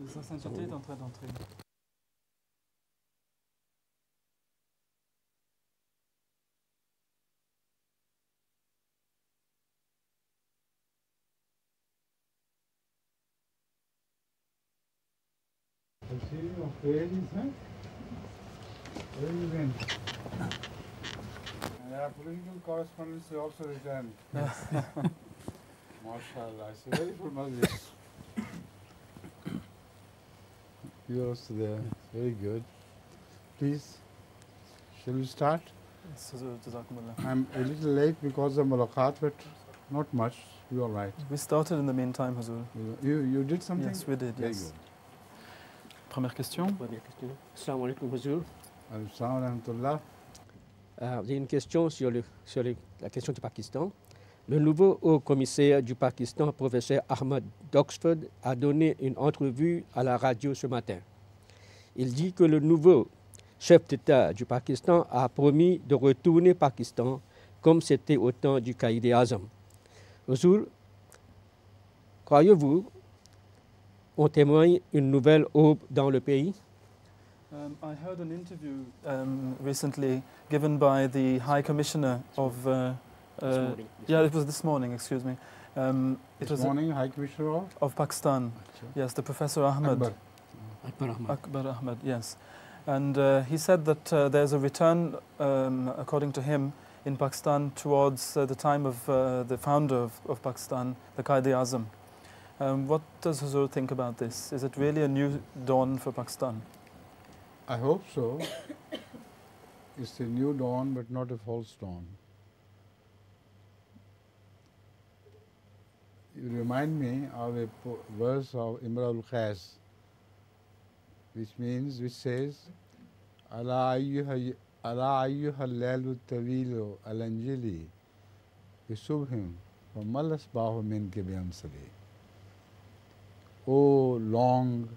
Sa sainteté est en train d'entrer. Our political correspondence also returned. MashaAllah, it's a very good majlis. You are also there. Very good. Please, shall we start? I'm a little late because of mulaqat, but not much. You're all right. We started in the meantime, Hazur. You did something? Yes, we did. Very Yes. good. Première question. Assalamu alaikum, Hazur. Assalamu alaikum. J'ai une question sur la question du Pakistan. Le nouveau haut commissaire du Pakistan, professeur Ahmad d'Oxford, a donné une entrevue à la radio ce matin. Il dit que le nouveau chef d'État du Pakistan a promis de retourner au Pakistan comme c'était au temps du Quaïd-e-Azam. Hazur, croyez-vous on témoigne une nouvelle aube dans le pays? I heard an interview recently given by the High Commissioner of... yeah, it was this morning, excuse me. It was morning, High Commissioner of Pakistan. Yes, the Professor Ahmed. Akbar Ahmed, yes. And he said that there's a return, according to him, in Pakistan towards the time of the founder of Pakistan, the Quaid-e-Azam. What does Hazur think about this? Is it really a new dawn for Pakistan? I hope so. It's a new dawn, but not a false dawn. You remind me of a verse of Imrul Qais, which says, Ala ayyuha al-laylu tawilu al-anjili bisubhim wa malas bahu min kibiyansali. Oh, long,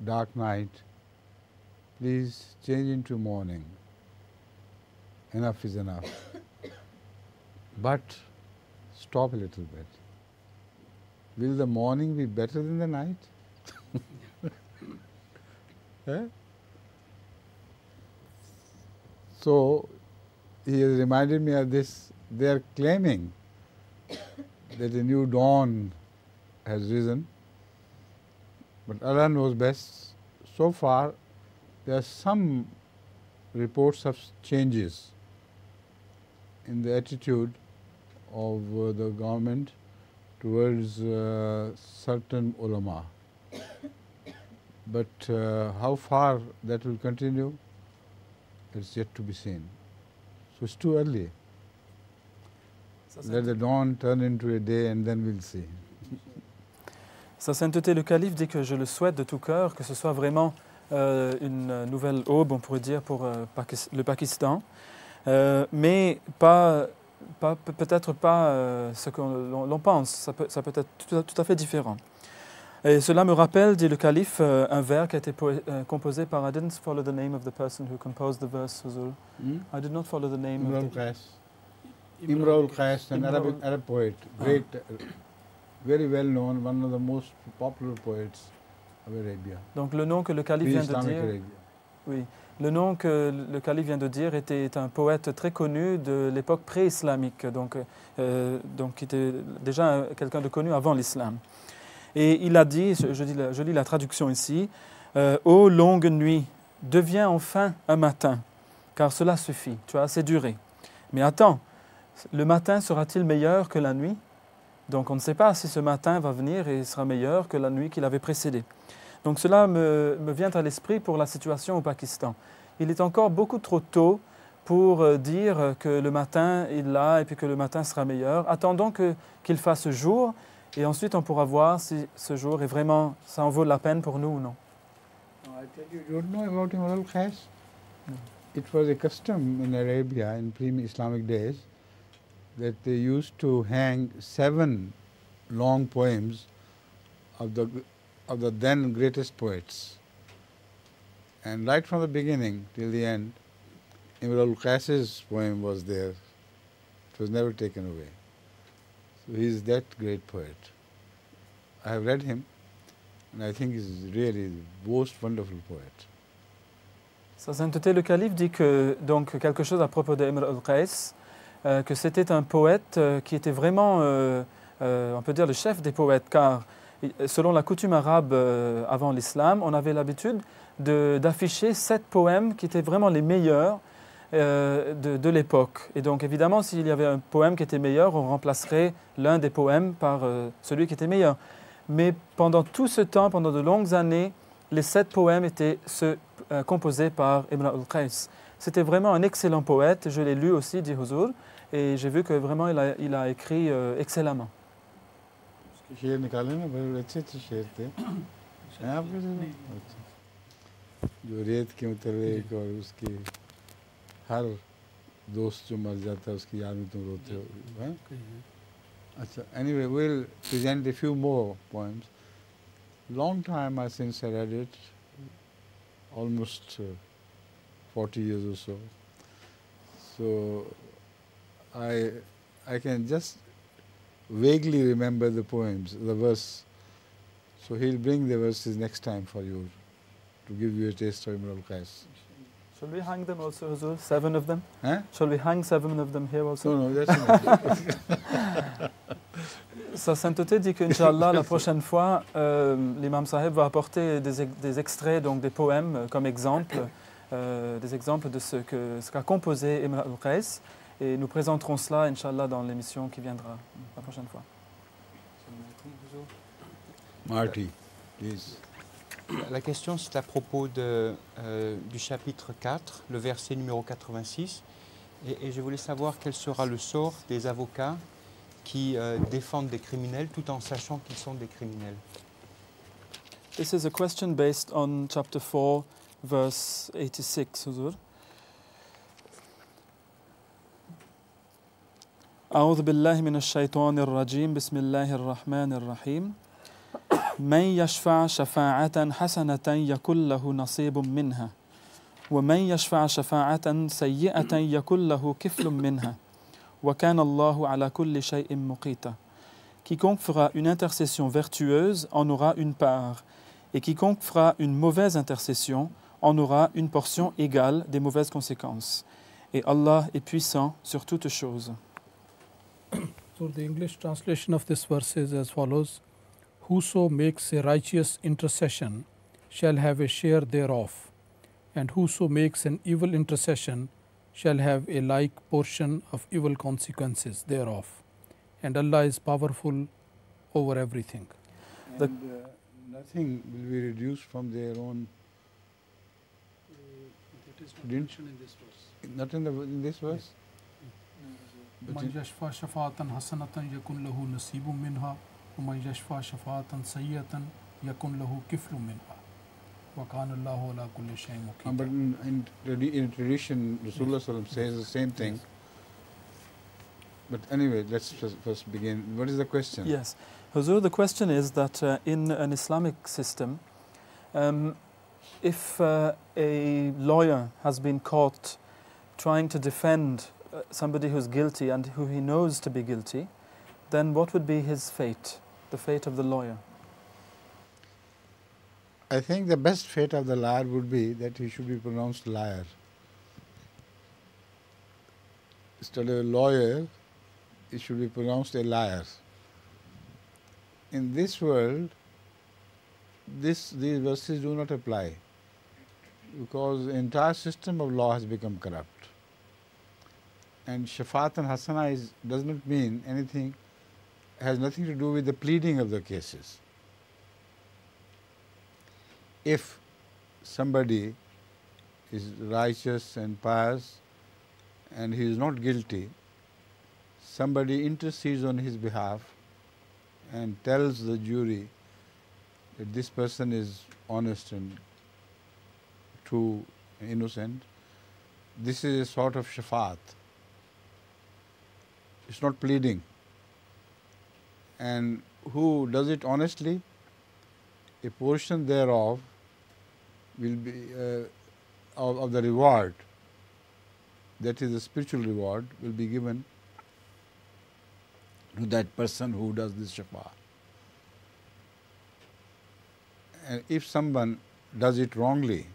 dark night, please change into morning. Enough is enough. But stop a little bit. Will the morning be better than the night? Eh? So, he has reminded me of this. They are claiming that a new dawn has risen, but Allah knows best. So far, there are some reports of changes in the attitude of the government towards certain ulama. But how far that will continue, it's yet to be seen. So it's too early. Let the dawn turn into a day and then we'll see. Sa Sainteté le Calife dit que je le souhaite de tout cœur, que ce soit vraiment une nouvelle aube, on pourrait dire, pour le Pakistan, mais peut-être pas ce que l'on pense, ça peut être tout à fait différent. Et cela me rappelle, dit le Calife, un vers qui a été composé par, I didn't follow the name of the person who composed the verse, Hazur. I did not follow the name of the... Imrul Qais, an Arab poet, great, very well known, one of the most popular poets of Arabia. Donc le nom que le Calife vient de dire... Oui, le nom que le Calife vient de dire était un poète très connu de l'époque pré-islamique, donc qui était déjà quelqu'un de connu avant l'islam. Et il a dit, je lis la traduction ici, ô longue nuit, deviens enfin un matin, car cela suffit, tu as assez duré. Mais attends, le matin sera-t-il meilleur que la nuit? Donc on ne sait pas si ce matin va venir et sera meilleur que la nuit qui l'avait précédé. Donc cela me vient à l'esprit pour la situation au Pakistan. Il est encore beaucoup trop tôt pour dire que le matin est là et puis que le matin sera meilleur. Attendons qu'il fasse jour et ensuite on pourra voir si ce jour est vraiment, ça en vaut la peine pour nous ou non. I tell you, you don't know about Imrul Qais? It was a custom in Arabia in pre-Islamic days that they used to hang 7 long poems of the then greatest poets. And right from the beginning till the end, Imrul Qais's poem was there. It was never taken away. So he is that great poet. I have read him. And I think he's really the most wonderful poet. Sa Sainteté le Calife dit que, donc, quelque chose à propos de Imr al-Qais, que c'était un poète qui était vraiment, on peut dire, le chef des poètes, car selon la coutume arabe avant l'islam, on avait l'habitude d'afficher 7 poèmes qui étaient vraiment les meilleurs de l'époque. Et donc évidemment, s'il y avait un poème qui était meilleur, on remplacerait l'un des poèmes par celui qui était meilleur. Mais pendant tout ce temps, pendant de longues années, les 7 poèmes étaient ceux composés par Imr al-Qais. C'était vraiment un excellent poète, je l'ai lu aussi, dit Huzur, et j'ai vu que vraiment il a écrit excellemment. शेर निकाले ना बड़े अच्छे अच्छे शेर थे हैं आपके जो रेत के मुतल्लिक और उसकी हर दोस्त जो मर जाता है उसकी याद में तुम रोते हो हैं अच्छा anyway we'll present a few more poems. Long time since I read it, almost 40 years or so. So I can just vaguely remember the poems, the verse. So he'll bring the verses next time for you to give you a taste of Imr al-Qais. Shall we hang them also, Huzur? 7 of them? Huh? Shall we hang 7 of them here also? No, that's enough. Sa Sainteté dit qu'Inch'Allah, la prochaine fois, l'imam Sahib va apporter des extraits, donc des poèmes comme exemple, des exemples de ce qu'a composé Imr al-Qais. Et nous présenterons cela, Inch'Allah, dans l'émission qui viendra la prochaine fois. Marty, please. La question, c'est à propos du chapitre 4, le verset numéro 86. Et je voulais savoir quel sera le sort des avocats qui défendent des criminels tout en sachant qu'ils sont des criminels. This is a question based on chapter 4, verse 86, Huzur. أعوذ بالله من الشيطان الرجيم بسم الله الرحمن الرحيم من يشفع شفاعة حسنة يكن له نصيب منها ومن يشفع شفاعة سيئة يكن له كفل منها وكان الله على كل شيء مقيتا. Quiconque fera une intercession vertueuse en aura une part, et quiconque fera une mauvaise intercession en aura une portion égale des mauvaises conséquences. Et Allah est puissant sur toutes choses. So the English translation of this verse is as follows: Whoso makes a righteous intercession shall have a share thereof, and whoso makes an evil intercession shall have a like portion of evil consequences thereof. And Allah is powerful over everything. And nothing will be reduced from their own. That is not mentioned in this verse. Not in this verse? من يشفع شفاعة حسنة يكن له نصيب منها ومن يشفع شفاعة سيئة يكن له كفل منها وكان الله على كل شيء مقيتا. But in tradition, Rasulullah says the same thing. Yes. But anyway, let's first begin. What is the question? Yes. Huzur, the question is that in an Islamic system, if a lawyer has been caught trying to defend somebody who's guilty and who he knows to be guilty, then what would be his fate, the fate of the lawyer? I think the best fate of the liar would be that he should be pronounced liar. Instead of a lawyer, he should be pronounced a liar. In this world, these verses do not apply because the entire system of law has become corrupt. And Shafaat and Hasana does not mean anything, has nothing to do with the pleading of the cases. If somebody is righteous and pious and he is not guilty, somebody intercedes on his behalf and tells the jury that this person is honest and true and innocent, this is a sort of shafaat. It's not pleading. And who does it honestly, a portion thereof will be of the reward, that is the spiritual reward, will be given to that person who does this shafaat. And if someone does it wrongly,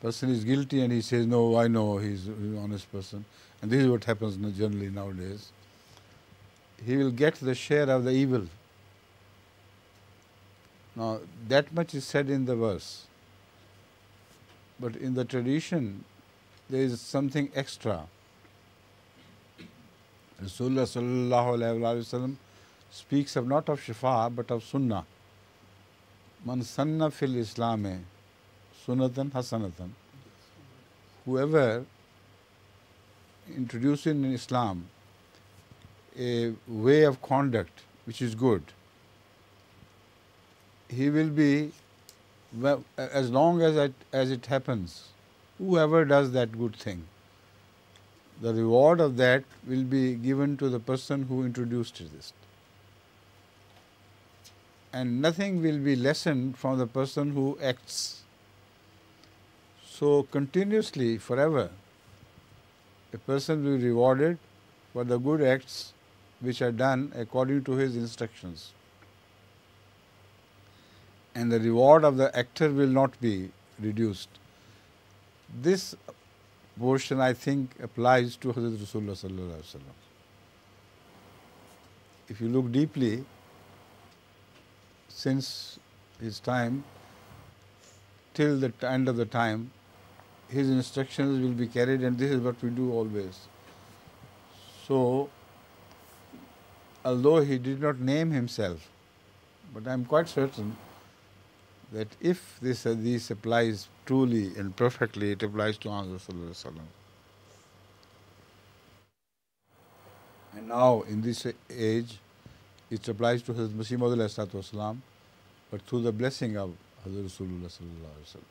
person is guilty and he says, no, I know he's an honest person, and this is what happens generally nowadays, he will get the share of the evil. Now, that much is said in the verse, but in the tradition, there is something extra. Rasulullah sallallahu alaihi wasallam speaks of not of shifa but of sunnah. Man sanna fil Islame sunnatan hasanatan. Whoever introduces in Islam a way of conduct which is good, he will be, well, as long as it happens, whoever does that good thing, the reward of that will be given to the person who introduced this. And nothing will be lessened from the person who acts. So continuously, forever, a person will be rewarded for the good acts which are done according to his instructions. And the reward of the actor will not be reduced. This portion, I think, applies to Hazrat Rasulullah sallallahu alaihi wasallam. If you look deeply, since his time till the end of the time, his instructions will be carried, and this is what we do always. So, although he did not name himself, but I am quite certain that if this hadith applies truly and perfectly, it applies to Hazrat sallallahu alaihi wasallam. And now, in this age, it applies to Hazrat Masih Maud alayhi salatu wasalam, but through the blessing of Hazrat Rasulullah sallallahu alaihi wasallam.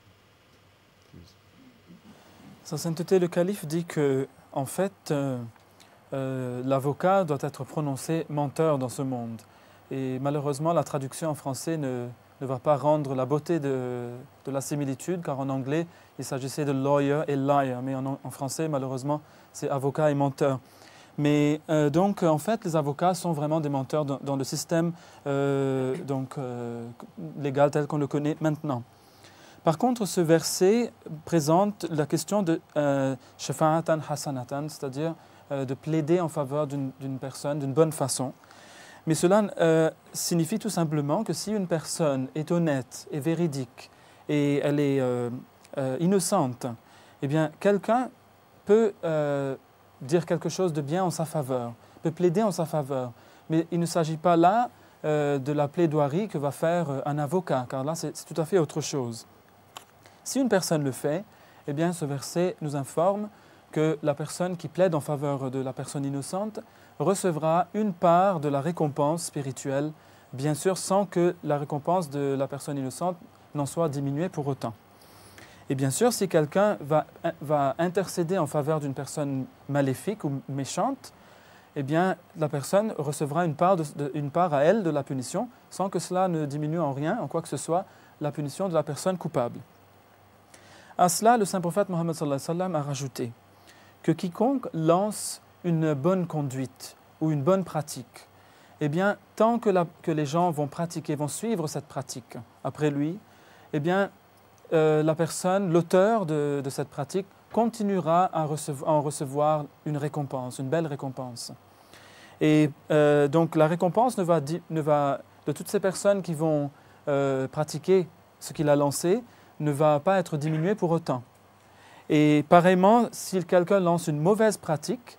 Sa Sainteté le Calife dit que, en fait, l'avocat doit être prononcé menteur dans ce monde. Et malheureusement, la traduction en français ne va pas rendre la beauté de la similitude, car en anglais, il s'agissait de lawyer et liar, mais en français, malheureusement, c'est avocat et menteur. Mais donc, en fait, les avocats sont vraiment des menteurs dans le système légal tel qu'on le connaît maintenant. Par contre, ce verset présente la question de shafa'atan hasanatan, c'est-à-dire de plaider en faveur d'une personne d'une bonne façon. Mais cela signifie tout simplement que si une personne est honnête et véridique et elle est innocente, eh bien, quelqu'un peut dire quelque chose de bien en sa faveur, peut plaider en sa faveur. Mais il ne s'agit pas là de la plaidoirie que va faire un avocat, car là, c'est tout à fait autre chose. Si une personne le fait, eh bien, ce verset nous informe que la personne qui plaide en faveur de la personne innocente recevra une part de la récompense spirituelle, bien sûr sans que la récompense de la personne innocente n'en soit diminuée pour autant. Et bien sûr, si quelqu'un va intercéder en faveur d'une personne maléfique ou méchante, eh bien, la personne recevra une part à elle de la punition, sans que cela ne diminue en rien, en quoi que ce soit, la punition de la personne coupable. À cela, le saint prophète Mohammed sallallahu alayhi wa sallam a rajouté que quiconque lance une bonne conduite ou une bonne pratique, eh bien, tant que les gens vont pratiquer, vont suivre cette pratique après lui, eh bien, la personne, l'auteur de cette pratique, continuera à en recevoir une récompense, une belle récompense. Et donc, la récompense ne va, de toutes ces personnes qui vont pratiquer ce qu'il a lancé, ne va pas être diminuée pour autant. Et pareillement, si quelqu'un lance une mauvaise pratique,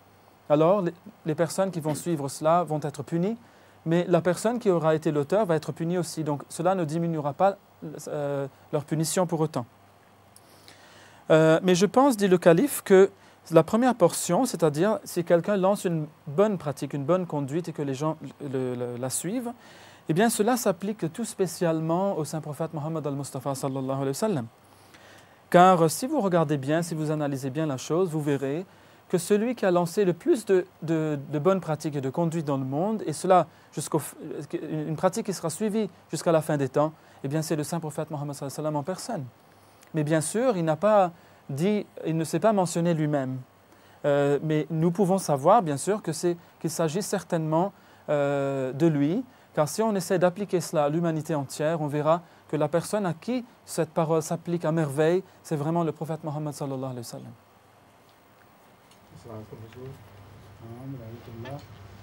alors les personnes qui vont suivre cela vont être punies, mais la personne qui aura été l'auteur va être punie aussi. Donc cela ne diminuera pas leur punition pour autant. Mais je pense, dit le calife, que la première portion, c'est-à-dire si quelqu'un lance une bonne pratique, une bonne conduite et que les gens la suivent, eh bien cela s'applique tout spécialement au saint prophète Mohammed al-Mustafa sallallahu alayhi wa sallam. Car si vous regardez bien, si vous analysez bien la chose, vous verrez que celui qui a lancé le plus de bonnes pratiques et de conduite dans le monde, et cela une pratique qui sera suivie jusqu'à la fin des temps, eh bien c'est le saint prophète Mohammed sallallahu alayhi wa sallam en personne. Mais bien sûr, il ne s'est pas mentionné lui-même. Mais nous pouvons savoir, bien sûr, qu'il s'agit certainement de lui, car si on essaie d'appliquer cela à l'humanité entière, on verra que la personne à qui cette parole s'applique à merveille, c'est vraiment le prophète Mohammed sallallahu alayhi wa sallam.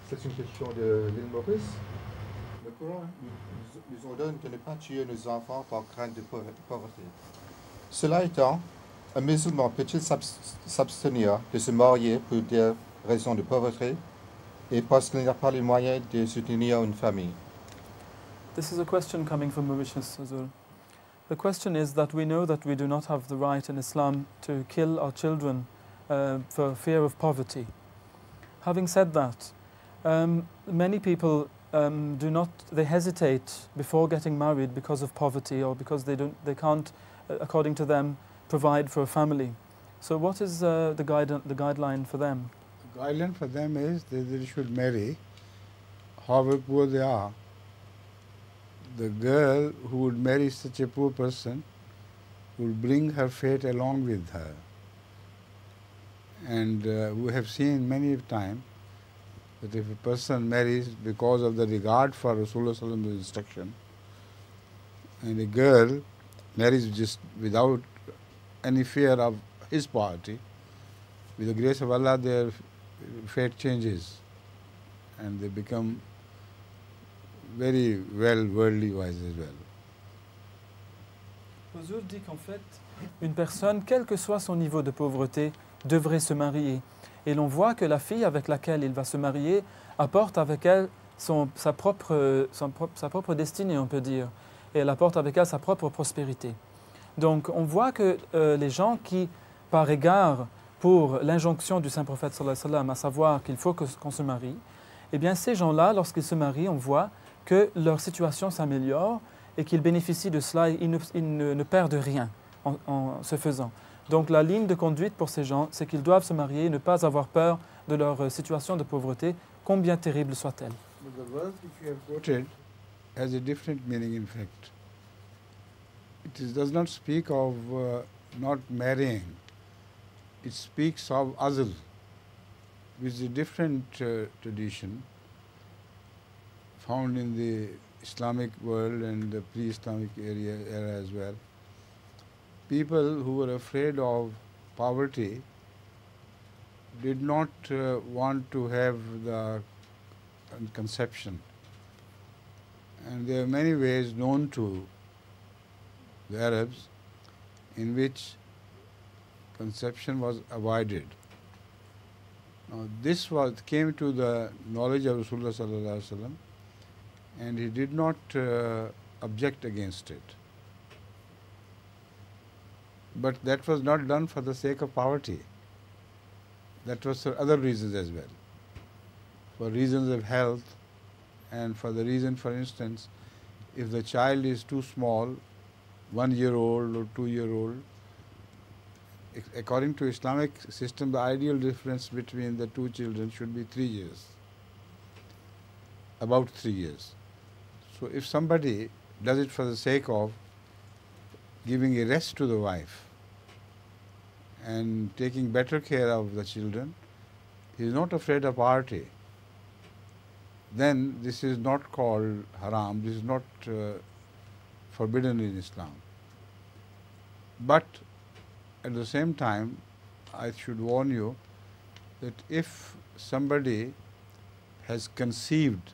C'est une question de l'île Maurice. Le Coran nous ordonne de ne pas tuer nos enfants par crainte de pauvreté. Cela étant, un musulman peut-il s'abstenir de se marier pour des raisons de pauvreté et parce qu'il n'a pas les moyens de soutenir une famille? This is a question coming from Mauritius, Azul. The question is that we know that we do not have the right in Islam to kill our children for fear of poverty. Having said that, many people they hesitate before getting married because of poverty or because they can't, according to them, provide for a family. So what is the guideline for them? The guideline for them is that they should marry, however poor they are. The girl who would marry such a poor person would bring her fate along with her. And we have seen many times that if a person marries because of the regard for Rasulullah's instruction, and a girl marries just without any fear of his poverty, with the grace of Allah their fate changes and they become very well worldly wise as well. Huzur dit qu'en fait, une personne, quel que soit son niveau de pauvreté, devrait se marier. Et l'on voit que la fille avec laquelle il va se marier apporte avec elle sa propre destinée, on peut dire. Et elle apporte avec elle sa propre prospérité. Donc on voit que les gens qui, par égard pour l'injonction du Saint-Prophète sallallahu alayhi wa sallam, à savoir qu'il faut qu'on se marie, eh bien ces gens-là, lorsqu'ils se marient, on voit que leur situation s'améliore et qu'ils bénéficient de cela, ils ne perdent rien en se faisant. Donc la ligne de conduite pour ces gens, c'est qu'ils doivent se marier et ne pas avoir peur de leur situation de pauvreté, combien terrible soit-elle. But the verse which you have quoted has a different meaning in fact. Does not speak of not marrying. It speaks of azl, which is a different tradition found in the Islamic world and the pre-Islamic era as well. People who were afraid of poverty did not want to have the conception. And there are many ways known to the Arabs in which conception was avoided. Now this came to the knowledge of Rasulullah sallallahu alaihi wasallam, and he did not object against it. But that was not done for the sake of poverty. That was for other reasons as well. For reasons of health and for the reason, for instance, if the child is too small, 1 year old or 2 year old, according to Islamic system, the ideal difference between the two children should be 3 years, about 3 years. So if somebody does it for the sake of giving a rest to the wife and taking better care of the children, he is not afraid of poverty, then this is not called haram, this is not forbidden in Islam. But at the same time, I should warn you that if somebody has conceived,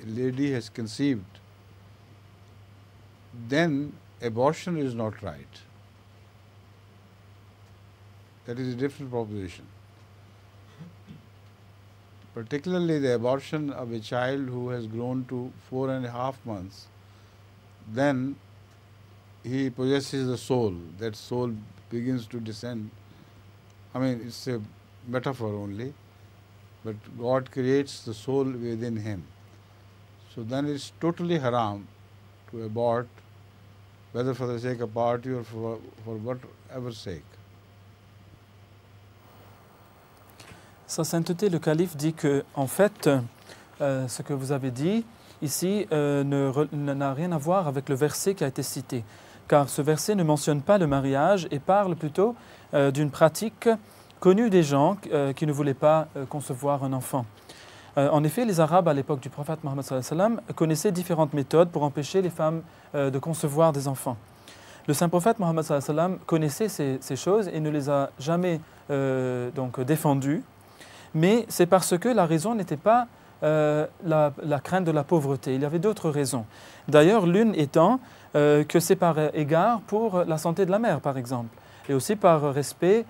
a lady has conceived, then abortion is not right. That is a different proposition. Particularly the abortion of a child who has grown to 4.5 months, then he possesses the soul. That soul begins to descend. I mean, it's a metaphor only, but God creates the soul within him. So then it's totally haram to abort, whether for the sake of poverty or for whatever sake. Sa Sainteté, le calife dit que, en fait, ce que vous avez dit ici n'a rien à voir avec le verset qui a été cité, car ce verset ne mentionne pas le mariage et parle plutôt d'une pratique connue des gens qui ne voulaient pas concevoir un enfant. En effet, les Arabes à l'époque du prophète Mohammed sallallahu alayhi wa sallam connaissaient différentes méthodes pour empêcher les femmes de concevoir des enfants. Le saint prophète Mohammed sallallahu alayhi wa sallam connaissait ces choses et ne les a jamais donc défendues, mais c'est parce que la raison n'était pas la crainte de la pauvreté. Il y avait d'autres raisons. D'ailleurs, l'une étant que c'est par égard pour la santé de la mère, par exemple, et aussi par respect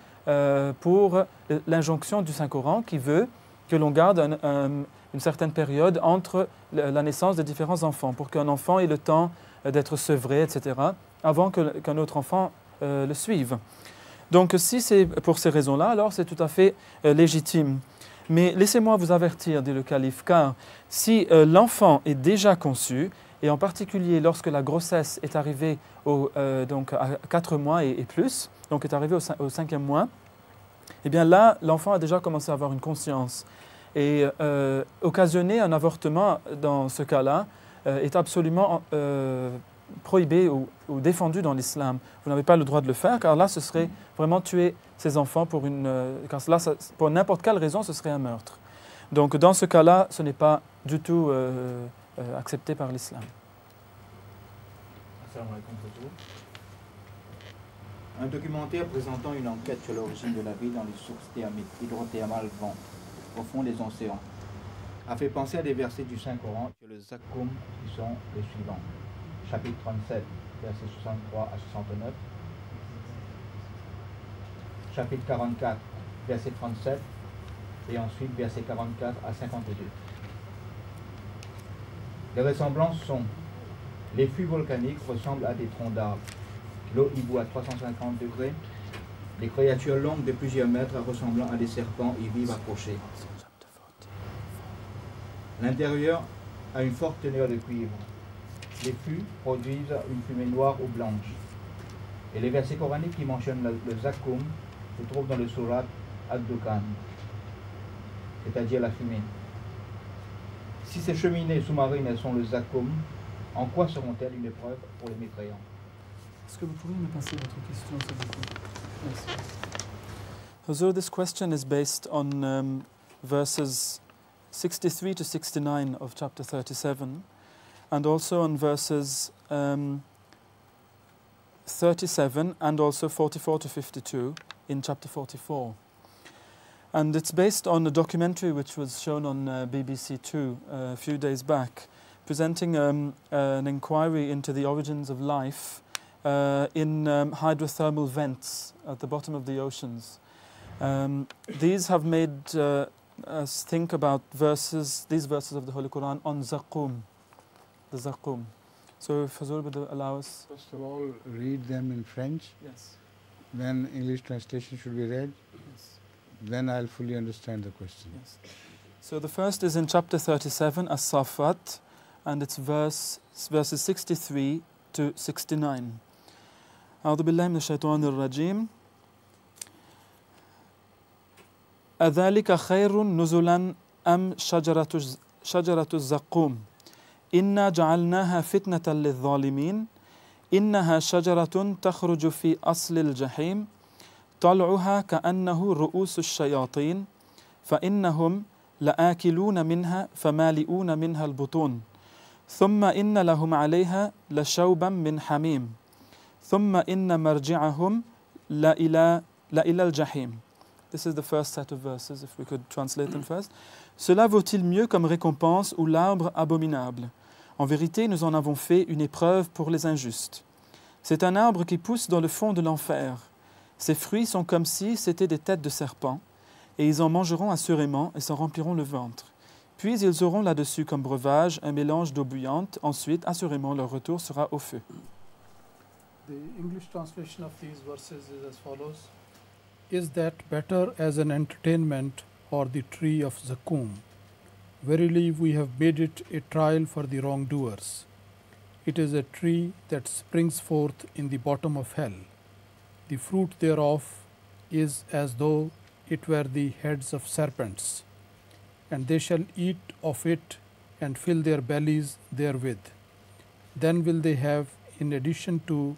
pour l'injonction du Saint-Coran qui veut que l'on garde une certaine période entre la naissance des différents enfants, pour qu'un enfant ait le temps d'être sevré, etc., avant qu'un autre enfant le suive. Donc si c'est pour ces raisons-là, alors c'est tout à fait légitime. Mais laissez-moi vous avertir, dit le calife, car si l'enfant est déjà conçu, et en particulier lorsque la grossesse est arrivée donc à 4 mois et plus, donc est arrivée au 5e mois, eh bien là, l'enfant a déjà commencé à avoir une conscience. Et occasionner un avortement dans ce cas-là est absolument prohibé ou défendu dans l'islam. Vous n'avez pas le droit de le faire, car là, ce serait vraiment tuer ses enfants pour pour n'importe quelle raison, ce serait un meurtre. Donc dans ce cas-là, ce n'est pas du tout accepté par l'islam. Un documentaire présentant une enquête sur l'origine de la vie dans les sources hydrothermales vent au fond des océans a fait penser à des versets du Saint-Coran sur le Zakkoum qui sont les suivants. Chapitre 37, versets 63 à 69. Chapitre 44, verset 37. Et ensuite, versets 44 à 52. Les ressemblances sont: les fûts volcaniques ressemblent à des troncs d'arbres. L'eau y bout à 350 degrés. Les créatures longues de plusieurs mètres ressemblant à des serpents y vivent accrochés. L'intérieur a une forte teneur de cuivre. Les fûts produisent une fumée noire ou blanche. Et les versets coraniques qui mentionnent le Zakkoum se trouvent dans le Surat Ad-Dukhan, c'est-à-dire la fumée. Si ces cheminées sous-marines sont le Zakkoum, en quoi seront-elles une épreuve pour les mécréants? Est-ce que vous pourriez me passer votre question, s'il vous plaît? Merci. So this question is based on verses 63 to 69 of chapter 37, and also on verses 37 and also 44 to 52 in chapter 44. And it's based on a documentary which was shown on BBC Two a few days back, presenting an inquiry into the origins of life in hydrothermal vents at the bottom of the oceans. These have made us think about these verses of the Holy Quran on Zakkoum, the Zakkoum. So if Fazul would allow us. First of all, read them in French. Yes. Then English translation should be read. Yes. Then I'll fully understand the question. Yes. So the first is in chapter 37, As-Safat, and it's verses 63 to 69. أعوذ بالله من الشيطان الرجيم. أذلك خير نزلا أم شجرة الزقوم إنا جعلناها فتنة للظالمين إنها شجرة تخرج في أصل الجحيم طلعها كأنه رؤوس الشياطين فإنهم لآكلون منها فمالئون منها البطون ثم إن لهم عليها لشوبا من حميم ثم إن مرجعهم لإلى الجحيم. This is the first set of verses, if we could translate them first. Cela vaut-il mieux comme récompense ou l'arbre abominable? En vérité, nous en avons fait une épreuve pour les injustes. C'est un arbre qui pousse dans le fond de l'enfer. Ses fruits sont comme si c'étaient des têtes de serpents, et ils en mangeront assurément et s'en rempliront le ventre. Puis ils auront là-dessus comme breuvage un mélange d'eau bouillante. Ensuite, assurément, leur retour sera au feu. The English translation of these verses is as follows. Is that better as an entertainment or the tree of Zakkoum? Verily we have made it a trial for the wrongdoers. It is a tree that springs forth in the bottom of hell. The fruit thereof is as though it were the heads of serpents, and they shall eat of it and fill their bellies therewith. Then will they have in addition to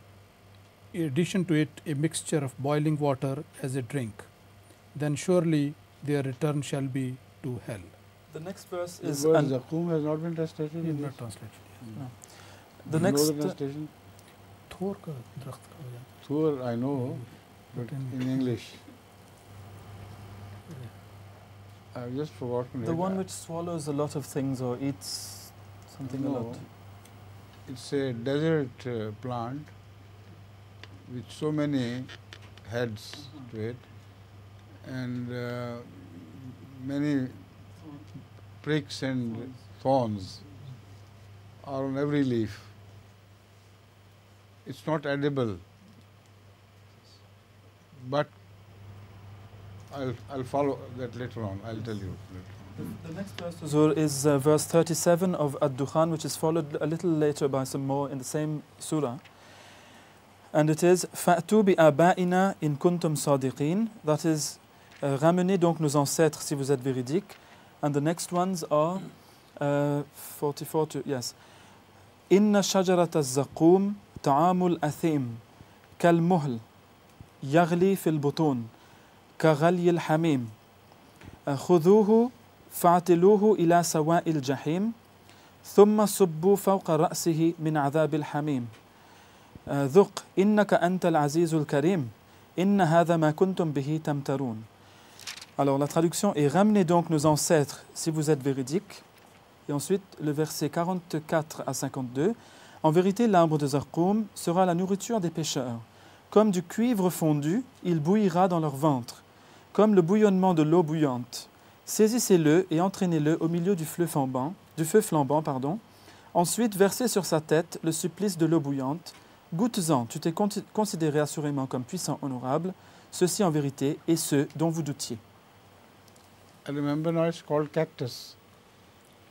it a mixture of boiling water as a drink. Then surely their return shall be to hell. The next verse The is... word Zakum has not been translated in not this? translated. No. The You know next... the translation? Thor ka drakht ka ho jata. Thur, I know, but in English. I've just forgotten it. The one which swallows a lot of things or eats something a lot. No, it's a desert plant with so many heads to it and many pricks and thorns are on every leaf. It's not edible, but I'll follow that later on. I'll tell you later on. The next verse, Huzur, is verse 37 of Ad-Dukhan, which is followed a little later by some more in the same surah. And it is فَأْتُوا بِآبَائِنَا إِن كُنْتُمْ صَادِقِينَ. That is, ramenez donc nos ancêtres si vous êtes véridiques. And the next ones are 44 to, yes. إِنَّ شَجَرَةَ الزَّقُومِ طَعَامُ الْأَثِيمِ كَالْمُهْلِ يَغْلِي فِي الْبُطُونِ كغلي الحميم خذوه فاعتلوه إلى سواء الجحيم ثم صبوا فوق رأسه من عذاب الحميم ذق إنك أنت العزيز الكريم إن هذا ما كنتم به تمترون. Alors la traduction est ramenez donc nos ancêtres si vous êtes véridiques. Et ensuite le verset 44 à 52. En vérité l'arbre de Zarqoum sera la nourriture des pécheurs. Comme du cuivre fondu, il bouillira dans leur ventre, comme le bouillonnement de l'eau bouillante. Saisissez-le et entraînez-le au milieu du feu flambant. Ensuite, versez sur sa tête le supplice de l'eau bouillante. Goûte-en, tu t'es considéré assurément comme puissant, honorable. Ceci en vérité est ce dont vous doutiez. I remember now it's called cactus.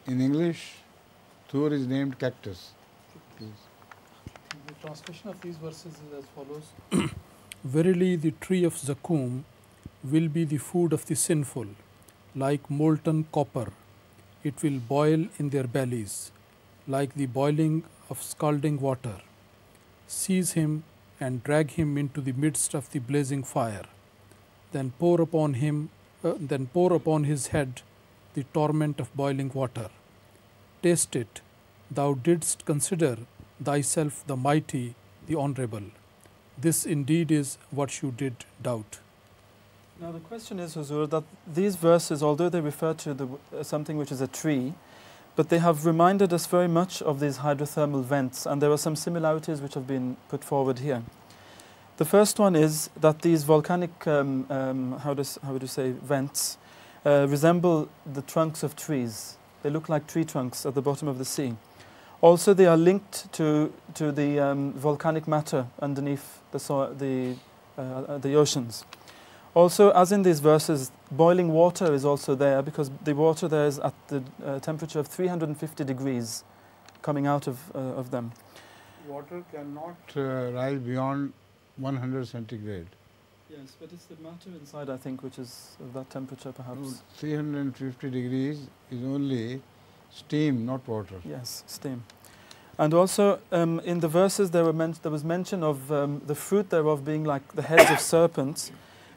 In English, Thur is named cactus. The translation of these verses is as follows. Verily the tree of Zakum will be the food of the sinful, like molten copper. It will boil in their bellies, like the boiling of scalding water. Seize him and drag him into the midst of the blazing fire. Then pour upon his head the torment of boiling water. Taste it, thou didst consider thyself the mighty, the honorable. This indeed is what you did doubt. Now the question is, Huzur, that these verses, although they refer to something which is a tree, but they have reminded us very much of these hydrothermal vents, and there are some similarities which have been put forward here. The first one is that these volcanic, how would you say, vents, resemble the trunks of trees. They look like tree trunks at the bottom of the sea. Also, they are linked to the volcanic matter underneath the oceans. Also, as in these verses, boiling water is also there because the water there is at the temperature of 350 degrees coming out of them. Water cannot rise beyond 100 centigrade. Yes, but it's the matter inside, I think, which is of that temperature perhaps. No, 350 degrees is only steam, not water. Yes, steam. And also in the verses there was mention of the fruit thereof being like the heads of serpents.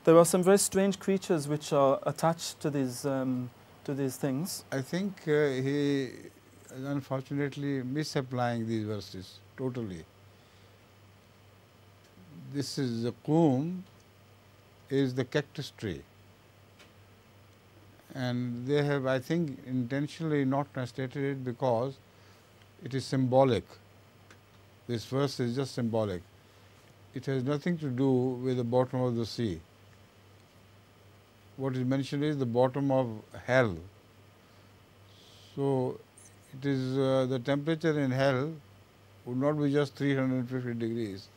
There are some very strange creatures which are attached to these things. I think he is unfortunately misapplying these verses totally. This is the Zakum is the cactus tree. And they have, I think, intentionally not translated it because it is symbolic. This verse is just symbolic. It has nothing to do with the bottom of the sea. What is mentioned is the bottom of hell. So it is the temperature in hell would not be just 350 degrees.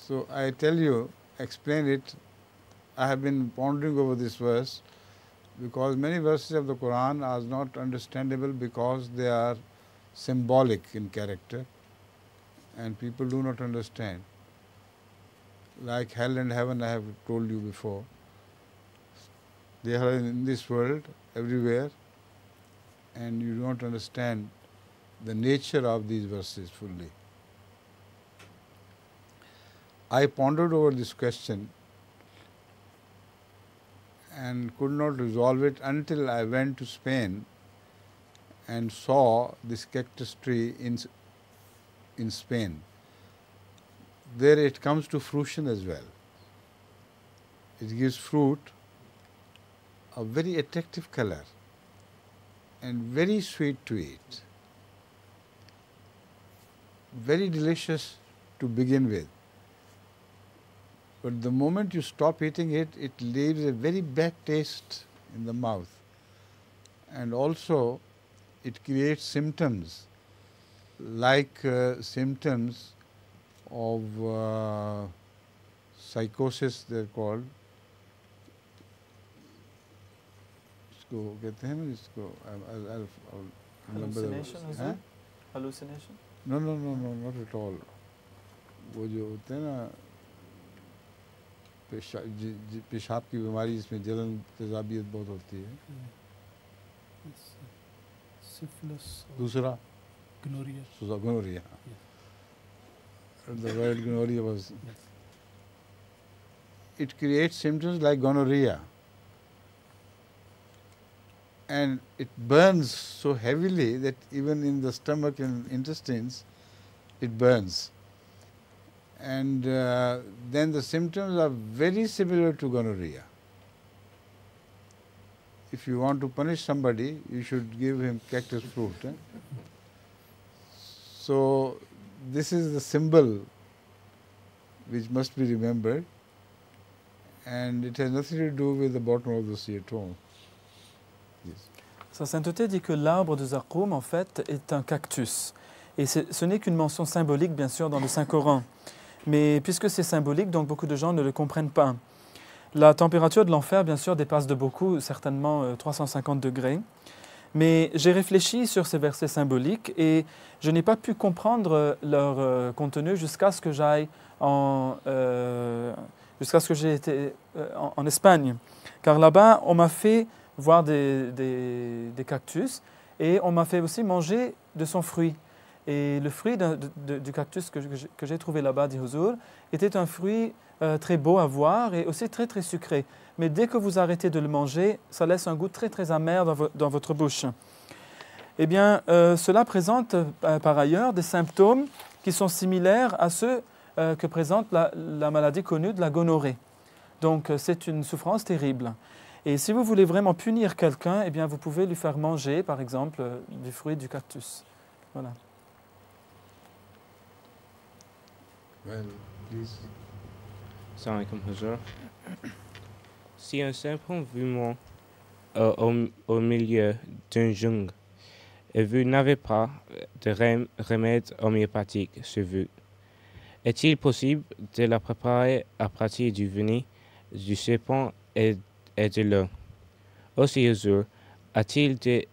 So I tell you, explain it. I have been pondering over this verse because many verses of the Quran are not understandable because they are symbolic in character and people do not understand. Like hell and heaven, I have told you before. They are in this world everywhere and you don't understand the nature of these verses fully. I pondered over this question and could not resolve it until I went to Spain and saw this cactus tree in Spain. There it comes to fruition as well. It gives fruit a very attractive color and very sweet to eat, very delicious to begin with. But the moment you stop eating it, it leaves a very bad taste in the mouth. And also, it creates symptoms like symptoms of psychosis, they're called. इसको कहते हैं ना इसको hallucination is it? Hallucination? No, not at all. वो जो होते हैं ना पेशाब की बीमारी जिसमें जलन तेजाबियत बहुत होती है. Syphilis. दूसरा Gonorrhea. Gonorrhea. The word gonorrhea was. Yes. It creates symptoms like gonorrhea, and it burns so heavily that even in the stomach and intestines, it burns. And then the symptoms are very similar to gonorrhea. If you want to punish somebody, you should give him cactus fruit. So this is the symbol which must be remembered, and it has nothing to do with the bottom of the sea at all. Yes. Sa sainteté dit que l'arbre de Zaqqum, en fait, est un cactus. Et ce n'est qu'une mention symbolique, bien sûr, dans le Saint-Coran. Mais puisque c'est symbolique, donc beaucoup de gens ne le comprennent pas. La température de l'enfer, bien sûr, dépasse de beaucoup, certainement 350 degrés. Mais j'ai réfléchi sur ces versets symboliques et je n'ai pas pu comprendre leur contenu jusqu'à ce que j'aille jusqu'à ce que j'ai été en Espagne. Car là-bas, on m'a fait voir des cactus et on m'a fait aussi manger de son fruit. Et le fruit du cactus que j'ai trouvé là-bas, dit Huzur, était un fruit très beau à voir et aussi très très sucré. Mais dès que vous arrêtez de le manger, ça laisse un goût très très amer dans votre bouche. Eh bien, cela présente par ailleurs des symptômes qui sont similaires à ceux que présente la maladie connue de la gonorrhée. Donc, c'est une souffrance terrible. Et si vous voulez vraiment punir quelqu'un, eh bien, vous pouvez lui faire manger, par exemple, du fruit du cactus. Voilà. Well, please. Assalamu alaikum, Huzur. Si un serpent vous mord au milieu d'une jungle et vous n'avez pas de remède homéopathique sur vous, est-il possible de la préparer à partir du venin du serpent et de l'eau? Aussi, Huzur, a-t-il des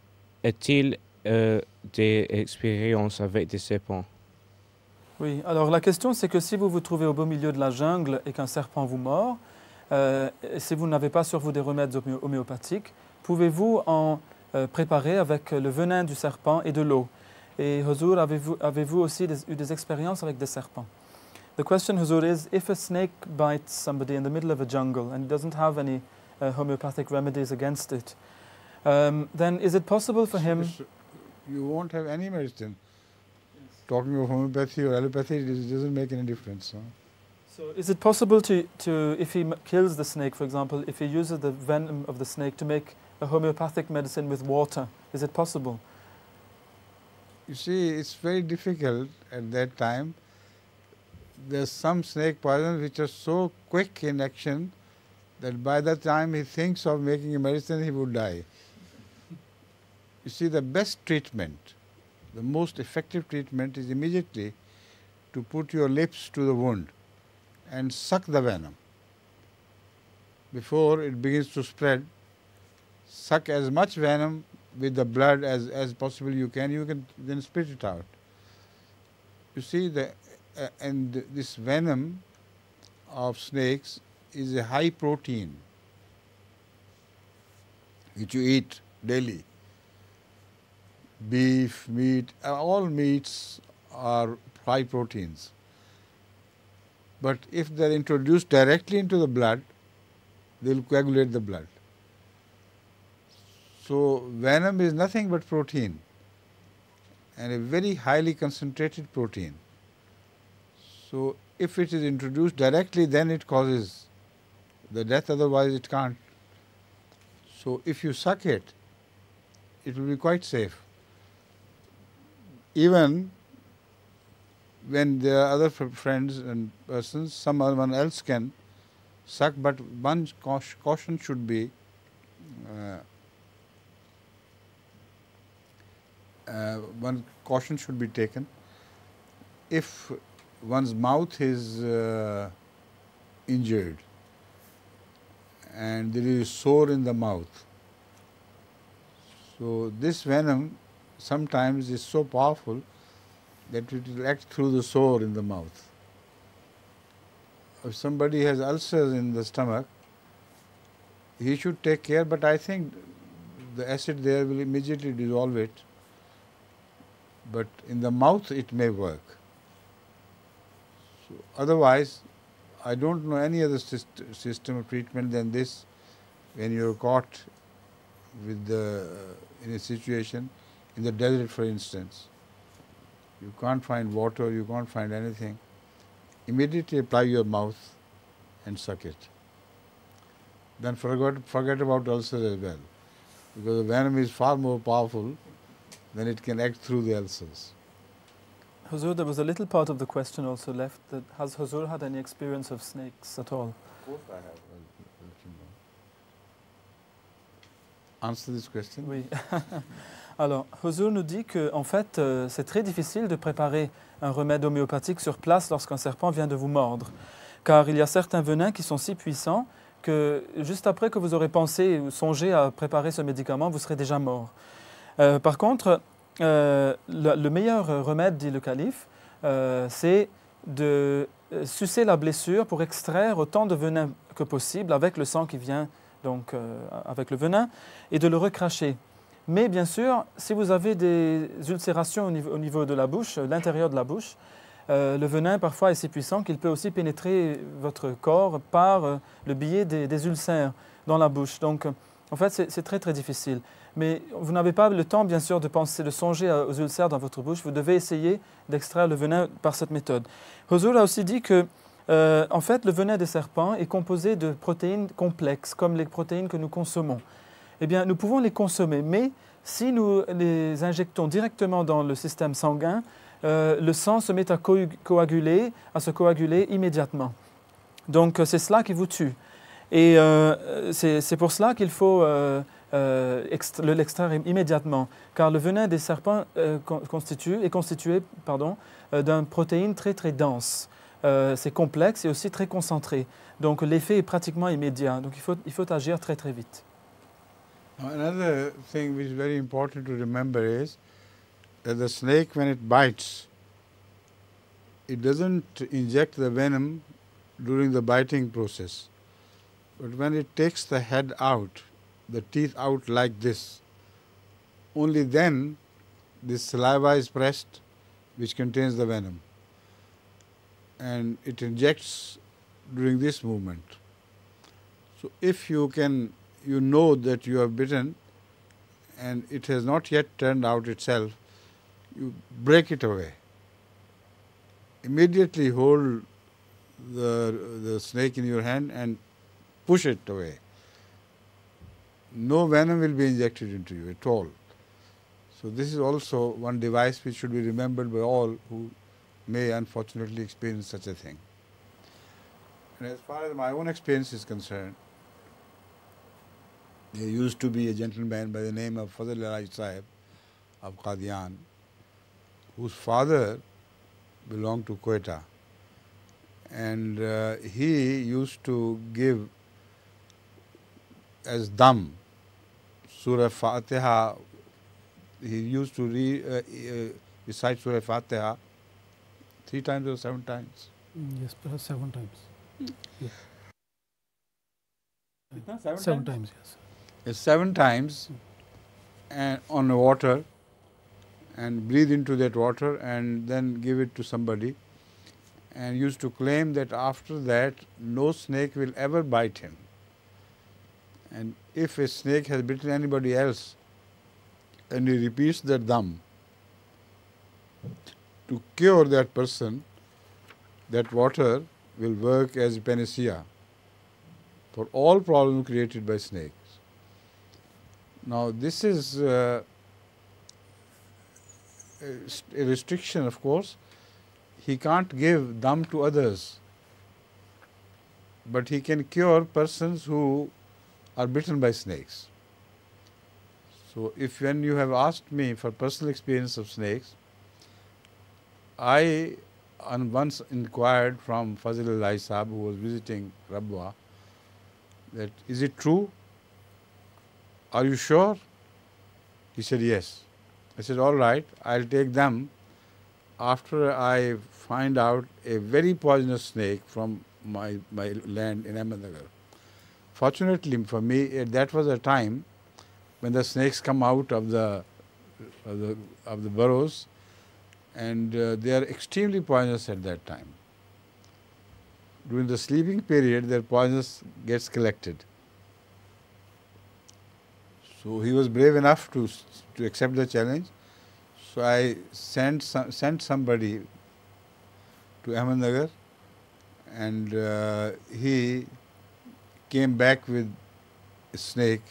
expériences avec des serpents? Oui, alors la question c'est que si vous vous trouvez au beau milieu de la jungle et qu'un serpent vous mord, si vous n'avez pas sur vous des remèdes homéopathiques, pouvez-vous en préparer avec le venin du serpent et de l'eau? Et Huzur, avez-vous aussi eu des expériences avec des serpents? The question, Huzur, is if a snake bites somebody in the middle of a jungle and doesn't have any homeopathic remedies against it, then is it possible for him... You won't have any medicine. Talking of homeopathy or allopathy, it doesn't make any difference. Huh? So is it possible to, if he kills the snake, for example, if he uses the venom of the snake to make a homeopathic medicine with water, is it possible? You see, it's very difficult at that time. There's some snake poisons which are so quick in action that by the time he thinks of making a medicine, he would die. You see, the best treatment, the most effective treatment is immediately to put your lips to the wound and suck the venom. Before it begins to spread, suck as much venom with the blood as possible you can then spit it out. You see, and this venom of snakes is a high protein which you eat daily. Beef, meat, all meats are high proteins. But if they're introduced directly into the blood, they'll coagulate the blood. So venom is nothing but protein, and a very highly concentrated protein. So if it is introduced directly, then it causes the death, otherwise it can't. So if you suck it, it will be quite safe. Even when there are other friends and persons, someone else can suck, but one caution should be taken. If one's mouth is injured and there is sore in the mouth, so this venom sometimes is so powerful that it will act through the sore in the mouth. If somebody has ulcers in the stomach, he should take care, but I think the acid there will immediately dissolve it. But in the mouth it may work. So otherwise, I don't know any other system of treatment than this. When you are caught with in a situation in the desert, for instance, you can't find water, you can't find anything, immediately apply your mouth and suck it. Then forget about ulcers as well, because the venom is far more powerful than it can act through the ulcers. Huzur, there was a little part of the question also left. That has Huzur had any experience of snakes at all? Of course I have. Answer this question. Oui. Alors, Huzur nous dit que, en fait, c'est très difficile de préparer un remède homéopathique sur place lorsqu'un serpent vient de vous mordre, car il y a certains venins qui sont si puissants que juste après que vous aurez pensé ou songé à préparer ce médicament, vous serez déjà mort. Par contre, le meilleur remède, dit le calife, c'est de sucer la blessure pour extraire autant de venin que possible avec le sang qui vient donc avec le venin et de le recracher. Mais bien sûr, si vous avez des ulcérations au niveau de la bouche, l'intérieur de la bouche, le venin parfois est si puissant qu'il peut aussi pénétrer votre corps par le biais des ulcères dans la bouche. Donc en fait, c'est très très difficile. Mais vous n'avez pas le temps, bien sûr, de songer aux ulcères dans votre bouche. Vous devez essayer d'extraire le venin par cette méthode. Huzur a aussi dit que, en fait, le venin des serpents est composé de protéines complexes, comme les protéines que nous consommons. Eh bien, nous pouvons les consommer, mais si nous les injectons directement dans le système sanguin, le sang se met à se coaguler immédiatement. Donc, c'est cela qui vous tue. Et c'est pour cela qu'il faut l'extraire immédiatement, car le venin des serpents est constitué d'une protéine très très dense. C'est complexe et aussi très concentré. Donc l'effet est pratiquement immédiat. Donc il faut agir très très vite. Another thing which is very important to remember is that the snake, when it bites, it doesn't inject the venom during the biting process. But when it takes the head out, the teeth out like this, only then this saliva is pressed, which contains the venom. And it injects during this movement. So if you know that you have bitten and it has not yet turned out itself, you break it away. Immediately hold the snake in your hand and push it away. No venom will be injected into you at all. So this is also one device which should be remembered by all who may unfortunately experience such a thing. And as far as my own experience is concerned, there used to be a gentleman by the name of Fazl Alai Sahib of Qadian, whose father belonged to Quetta. And he used to give as dam Surah Fatiha. He used to recite Surah Fatiha 3 times or 7 times? Yes, perhaps 7 times. Yeah. 7 times, yes. Yes, 7 times and on the water, and breathe into that water and then give it to somebody, and used to claim that after that no snake will ever bite him. And if a snake has bitten anybody else, and he repeats that dam, to cure that person, that water will work as panacea for all problems created by snakes. Now, this is a restriction, of course. He can't give dam to others, but he can cure persons who are bitten by snakes. So, if when you have asked me for personal experience of snakes, I once inquired from Fazil Allahi Sahab, who was visiting Rabwa, that is it true? Are you sure? He said yes. I said, all right, I'll take them after I find out a very poisonous snake from my land in Ahmednagar. Fortunately for me, that was a time when the snakes come out of the burrows, and they are extremely poisonous at that time. During the sleeping period, their poisonous gets collected. So he was brave enough to accept the challenge. So I sent somebody to Ahmednagar, and he came back with a snake.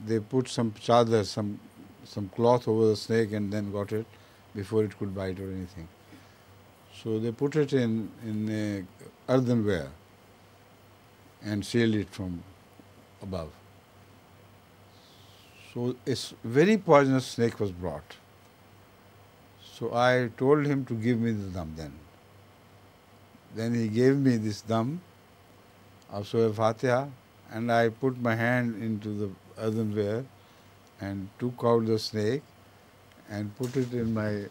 They put some chadar, some cloth over the snake, and then got it before it could bite or anything. So they put it in a earthenware and sealed it from above. So a very poisonous snake was brought. So I told him to give me the dam then. Then he gave me this dam of Surah Fatiha, and I put my hand into the earthenware and took out the snake and put it in my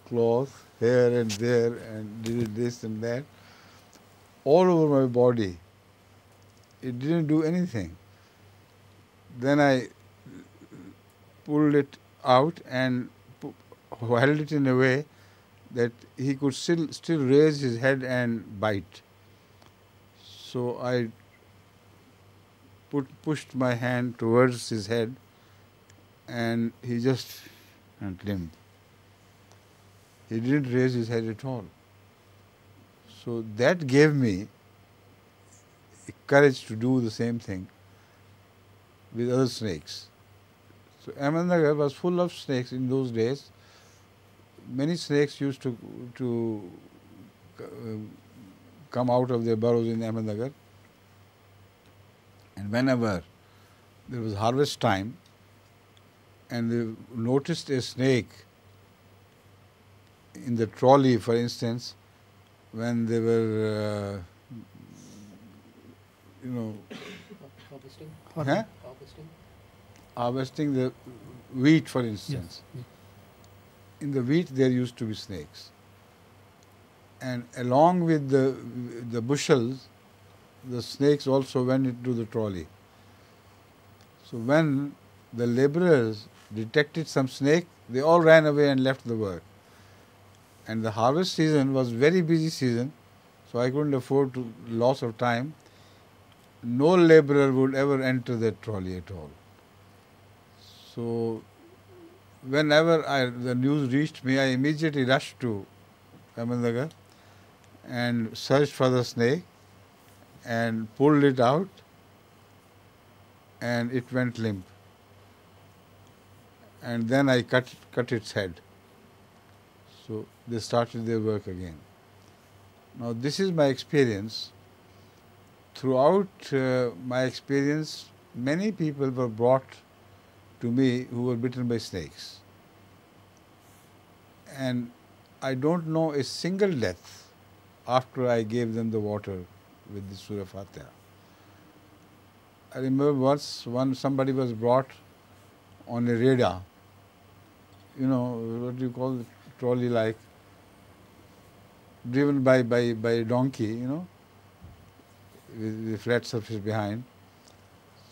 cloth here and there and did this and that all over my body. It didn't do anything. Then I pulled it out and held it in a way that he could still raise his head and bite. So I pushed my hand towards his head, and he just went limp. He didn't raise his head at all. So that gave me courage to do the same thing with other snakes. So Ahmednagar was full of snakes in those days. Many snakes used to come out of their burrows in Ahmednagar. And whenever there was harvest time and they noticed a snake in the trolley, for instance, when they were, harvesting the wheat, for instance. Yes. In the wheat there used to be snakes. And along with the bushels, the snakes also went into the trolley. So when the laborers detected some snake, they all ran away and left the work. And the harvest season was very busy season, so I couldn't afford loss of time. No laborer would ever enter that trolley at all. So whenever the news reached me, I immediately rushed to Ahmednagar and searched for the snake and pulled it out, and it went limp. And then I cut its head. So they started their work again. Now this is my experience. Throughout my experience, many people were brought to me who were bitten by snakes. And I don't know a single death after I gave them the water with the Surah Fatiha. I remember once somebody was brought on a radar, what do you call it, trolley like, driven by a donkey, with the flat surface behind.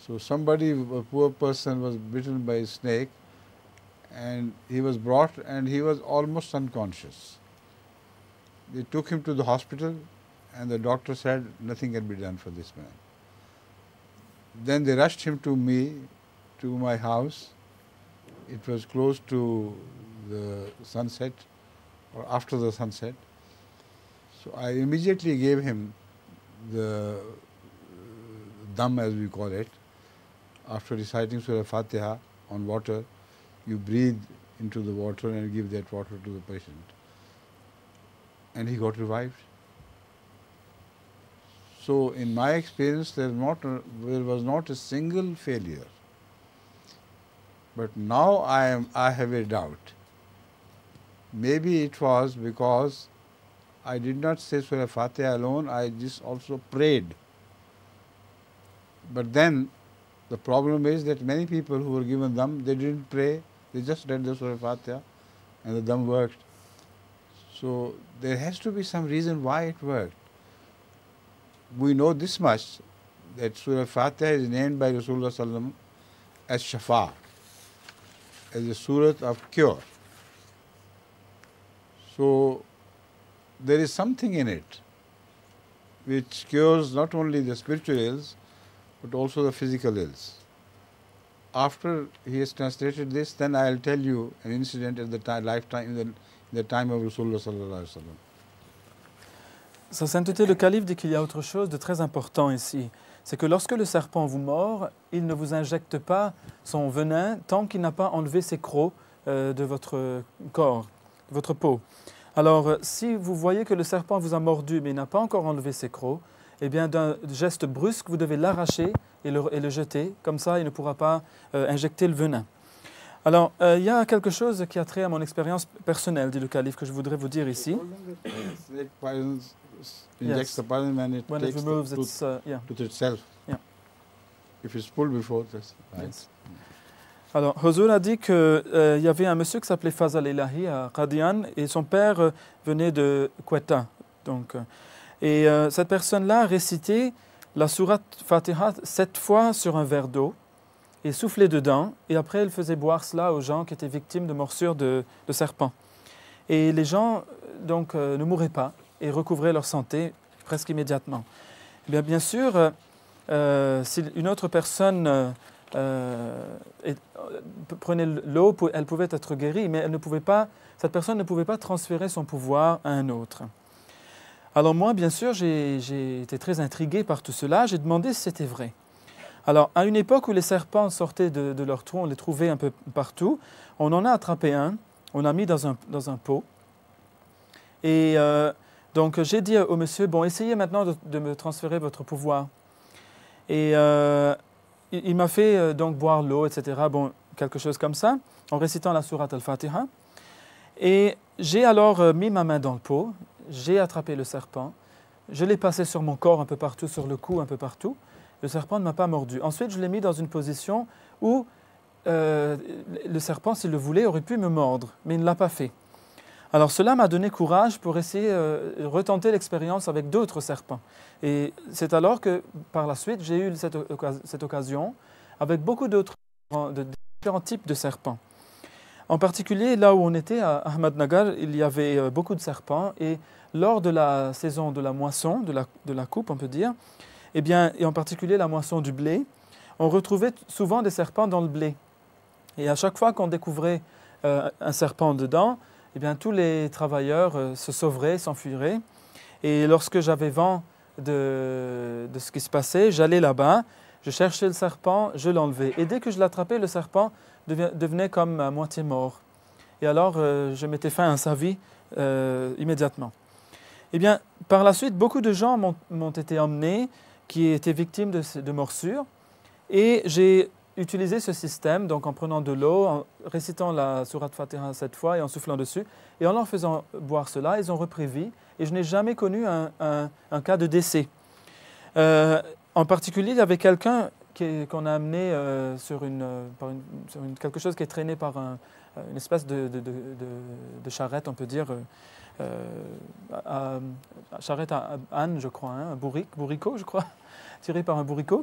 So a poor person was bitten by a snake, and he was brought and he was almost unconscious. They took him to the hospital, and the doctor said nothing can be done for this man. Then they rushed him to my house it was close to the sunset or after the sunset. So I immediately gave him the dam, as we call it. After reciting Surah Fatiha on water, you breathe into the water and give that water to the patient. And he got revived. So in my experience, there was not a single failure. But now I have a doubt. Maybe it was because I did not say Surah Fatiha alone, I just also prayed. But then the problem is that many people who were given dam, they didn't pray, they just read the Surah Fatiha and the dam worked. So there has to be some reason why it worked. We know this much, that Surah Fatiha is named by Rasulullah Sallallahu Alaihi Wasallam as Shafa, as a surah of cure. So there is something in it which cures not only the spiritual ills, but also the physical ills. After he has translated this, then I will tell you an incident at the lifetime, in the time of Rasulullah Sallallahu Alaihi Wasallam. Sa Sainteté le Calife dit qu'il y a autre chose de très important ici. C'est que lorsque le serpent vous mord, il ne vous injecte pas son venin tant qu'il n'a pas enlevé ses crocs de votre corps, de votre peau. Alors, si vous voyez que le serpent vous a mordu mais il n'a pas encore enlevé ses crocs, eh bien, d'un geste brusque, vous devez l'arracher et le jeter. Comme ça, il ne pourra pas injecter le venin. Alors, il y a quelque chose qui a trait à mon expérience personnelle, dit le Calife, que je voudrais vous dire ici. Injects the poison when it takes it removes the tooth itself. Yeah. If it's pulled before, that's right. Yes. Alors, Huzur a dit qu'il y avait un monsieur qui s'appelait Fazal Elahi à Qadian et son père venait de Quetta. Donc, cette personne-là récitait la sourate Fatiha 7 fois sur un verre d'eau et soufflait dedans. Et après, elle faisait boire cela aux gens qui étaient victimes de morsures de serpents. Et les gens donc, ne mouraient pas et recouvraient leur santé presque immédiatement. Bien sûr, si une autre personne prenait l'eau, elle pouvait être guérie, mais cette personne ne pouvait pas transférer son pouvoir à un autre. Alors moi, bien sûr, j'ai été très intrigué par tout cela. J'ai demandé si c'était vrai. Alors, à une époque où les serpents sortaient de leur trou, on les trouvait un peu partout, on en a attrapé un, on l'a mis dans un pot. Et donc, j'ai dit au monsieur, bon, essayez maintenant de me transférer votre pouvoir. Et il m'a fait donc boire l'eau, etc., bon, quelque chose comme ça, en récitant la sourate Al-Fatiha. Et j'ai alors mis ma main dans le pot, j'ai attrapé le serpent, je l'ai passé sur mon corps un peu partout, sur le cou un peu partout. Le serpent ne m'a pas mordu. Ensuite, je l'ai mis dans une position où le serpent, s'il le voulait, aurait pu me mordre, mais il ne l'a pas fait. Alors cela m'a donné courage pour essayer de retenter l'expérience avec d'autres serpents. Et c'est alors que, par la suite, j'ai eu cette occasion avec beaucoup d'autres, de différents types de serpents. En particulier, là où on était, à Ahmadnagar, il y avait beaucoup de serpents. Et lors de la saison de la moisson, de la coupe, on peut dire, eh bien, et en particulier la moisson du blé, on retrouvait souvent des serpents dans le blé. Et à chaque fois qu'on découvrait un serpent dedans, eh bien, tous les travailleurs se sauveraient, s'enfuiraient. Et lorsque j'avais vent de ce qui se passait, j'allais là-bas, je cherchais le serpent, je l'enlevais. Et dès que je l'attrapais, le serpent devenait comme à moitié mort. Et alors, je mettais fin à sa vie immédiatement. Eh bien, par la suite, beaucoup de gens m'ont été emmenés qui étaient victimes de morsures. Et j'ai utilisé ce système, donc en prenant de l'eau, en récitant la sourate Fatiha 7 fois et en soufflant dessus, et en leur faisant boire cela, ils ont repris vie, et je n'ai jamais connu un cas de décès. En particulier, il y avait quelqu'un qu'on a amené sur quelque chose qui est traîné par une espèce de charrette, on peut dire, charrette à âne, je crois, hein, un bourricot, je crois, tiré par un bourricot.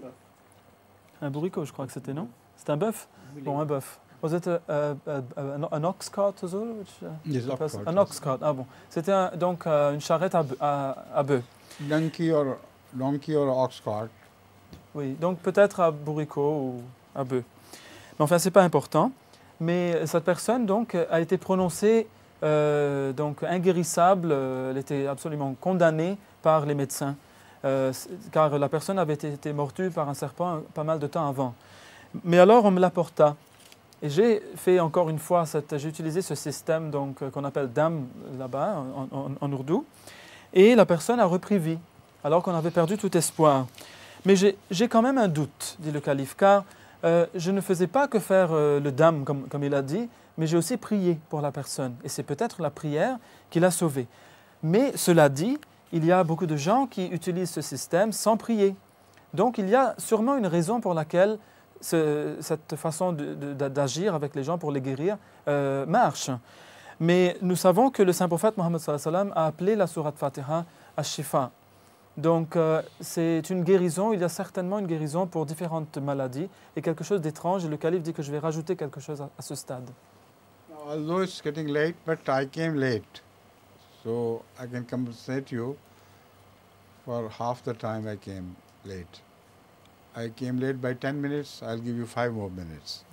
Un bourricot, je crois que c'était, non? C'était un bœuf? Bon, un bœuf. Was it an ox cart as well? Yes, un ox cart, ah bon. C'était donc une charrette à bœuf. Donkey or ox cart. Oui, donc peut-être à bourricot ou à bœuf. Mais enfin, ce n'est pas important. Mais cette personne donc a été prononcée donc inguérissable, elle était absolument condamnée par les médecins, car la personne avait été mordue par un serpent pas mal de temps avant. Mais alors on me l'apporta. Et j'ai fait encore une fois, j'ai utilisé ce système qu'on appelle dam là-bas en ourdou, et la personne a repris vie, alors qu'on avait perdu tout espoir. Mais j'ai quand même un doute, dit le calife, car je ne faisais pas que faire le dam, comme il a dit, mais j'ai aussi prié pour la personne. Et c'est peut-être la prière qui l'a sauvée. Mais cela dit, il y a beaucoup de gens qui utilisent ce système sans prier. Donc il y a sûrement une raison pour laquelle cette façon d'agir avec les gens pour les guérir marche. Mais nous savons que le saint prophète Mohammed sallallahu alayhi wa sallam a appelé la sourate Fatiha Ash-Shifa. Donc c'est une guérison, il y a certainement une guérison pour différentes maladies et quelque chose d'étrange. Et le calife dit que je vais rajouter quelque chose à ce stade. Although it's getting late, but I came late. So I can compensate you for half the time I came late. I came late by 10 minutes, I'll give you 5 more minutes.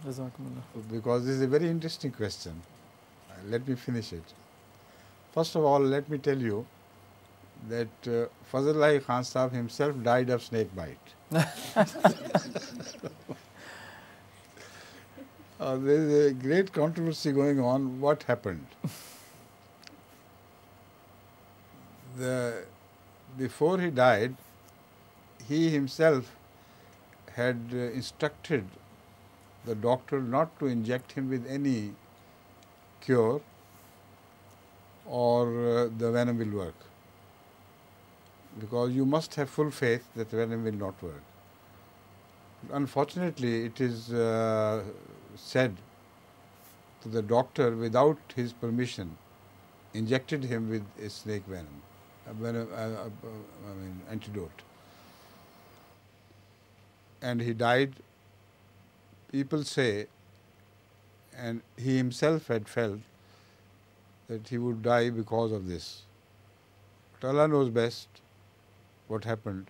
Because this is a very interesting question. Let me finish it. First of all, let me tell you that Fazlullah Khan Sahib himself died of snake bite. There is a great controversy going on. What happened? Before he died, he himself had instructed the doctor not to inject him with any cure or the venom will work. Because you must have full faith that the venom will not work. Unfortunately, it is said that the doctor, without his permission, injected him with a snake venom, antidote. And he died, people say, and he himself had felt that he would die because of this. But Allah knows best what happened.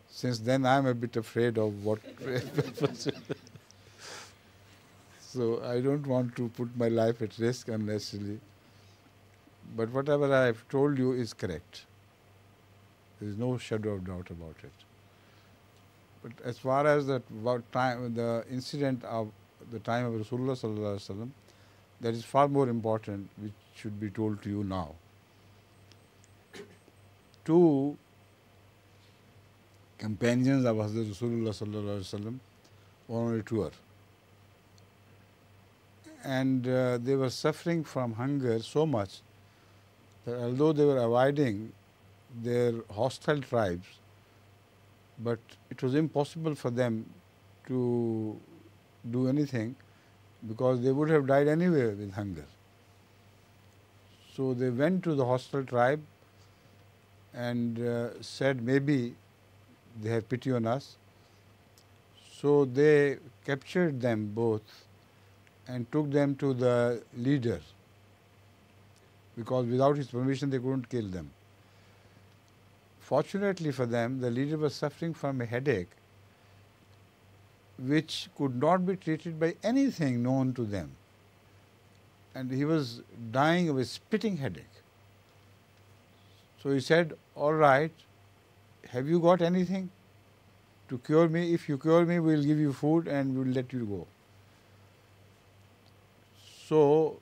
Since then I am a bit afraid of what happens. So I don't want to put my life at risk unnecessarily. But whatever I have told you is correct. There is no shadow of doubt about it. But as far as the incident of the time of Rasulullah sallallahu alaihi wasallam, that is far more important, which should be told to you now. Two companions of Hazrat Rasulullah sallallahu alaihi wasallam were on a tour, and they were suffering from hunger so much that although they were avoiding their hostile tribes, but it was impossible for them to do anything because they would have died anyway with hunger. So they went to the hostile tribe and said maybe they have pity on us. So they captured them both and took them to the leader, because without his permission they couldn't kill them. Fortunately for them, the leader was suffering from a headache which could not be treated by anything known to them. And he was dying of a spitting headache. So he said, all right, have you got anything to cure me? If you cure me, we'll give you food and we'll let you go. So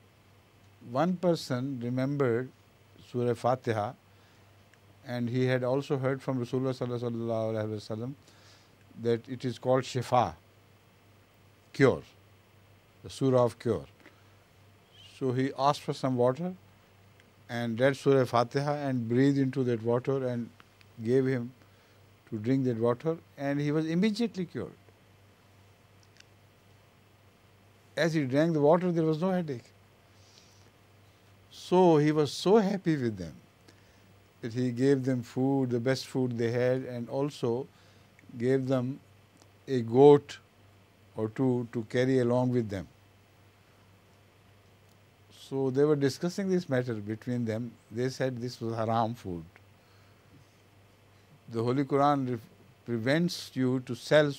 one person remembered Surah Fatiha, and he had also heard from Rasulullah sallallahu alaihi wasallam that it is called Shifa, cure, the surah of cure. So he asked for some water and read Surah Fatiha and breathed into that water and gave him to drink that water, and he was immediately cured. As he drank the water, there was no headache. So he was so happy with them that he gave them food, the best food they had, and also gave them a goat or two to carry along with them. So they were discussing this matter between them. They said this was haram food. The Holy Quran prevents you to sell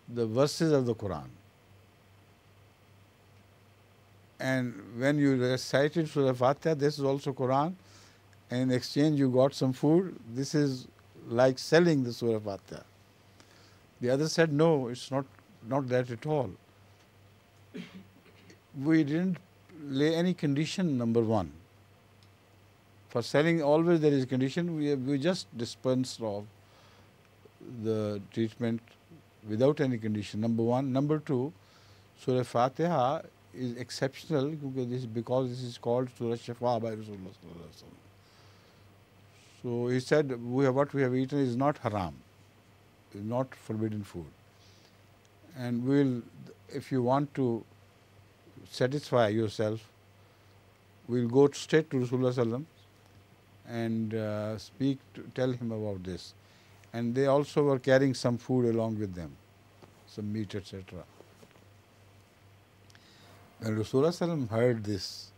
the verses of the Quran. And when you recited Surah Fatiha, this is also Quran, and in exchange you got some food, this is like selling the Surah Fatiha. The other said, no, it's not that at all. We didn't lay any condition, number one. For selling, always there is a condition. We just dispensed of the treatment without any condition, number one. Number two, Surah Fatiha is exceptional because this is called Surah Shifa by Rasulullah. So he said, what we have eaten is not haram, is not forbidden food. And if you want to satisfy yourself, we'll go straight to Rasulullah and tell him about this. And they also were carrying some food along with them, some meat, etc. When Rasulullah heard this,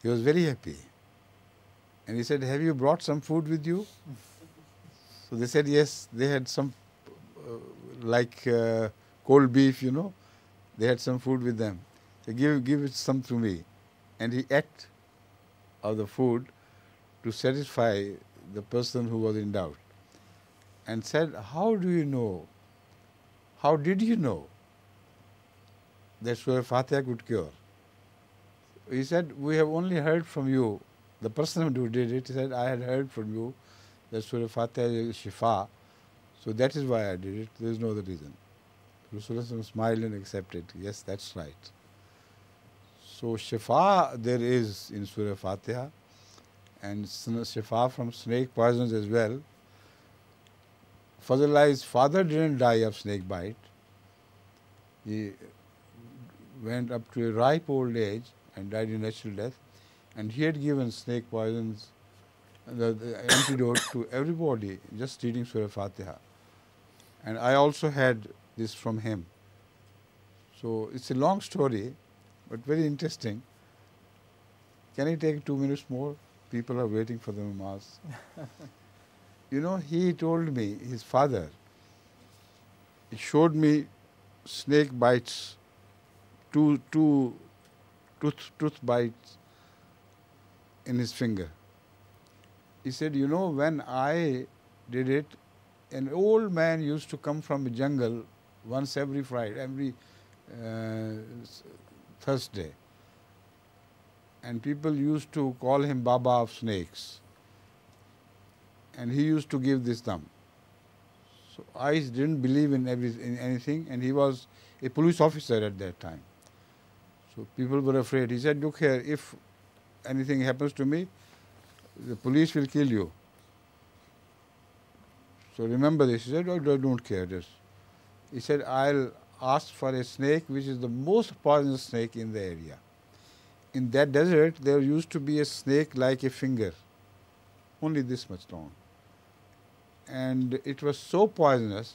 he was very happy. And he said, have you brought some food with you? So they said, yes, they had some, cold beef, they had some food with them. They give it some to me. And he ate of the food to satisfy the person who was in doubt. And said, how do you know? How did you know that Surah Fatiha could cure? He said, we have only heard from you. The person who did it, he said, I had heard from you that Surah Fatiha is Shifa, so that is why I did it. There is no other reason. Rasulullah smiled and accepted. Yes, that's right. So Shifa there is in Surah Fatiha, and Shifa from snake poisons as well. Fazlai's father didn't die of snake bite. He went up to a ripe old age and died a natural death. And he had given snake poisons, the antidote to everybody, just reading Surah Fatiha. And I also had this from him. So it's a long story, but very interesting. Can I take 2 minutes more? People are waiting for the namaz. He told me, his father, he showed me snake bites, two tooth bites in his finger. He said, when I did it, an old man used to come from the jungle once every Friday, every Thursday. And people used to call him Baba of Snakes. And he used to give this thumb. So I didn't believe in anything, and he was a police officer at that time. So people were afraid. He said, look here, if anything happens to me, the police will kill you. So remember this. He said, oh, I don't care this. He said, I'll ask for a snake which is the most poisonous snake in the area. In that desert, there used to be a snake like a finger, only this much long. And it was so poisonous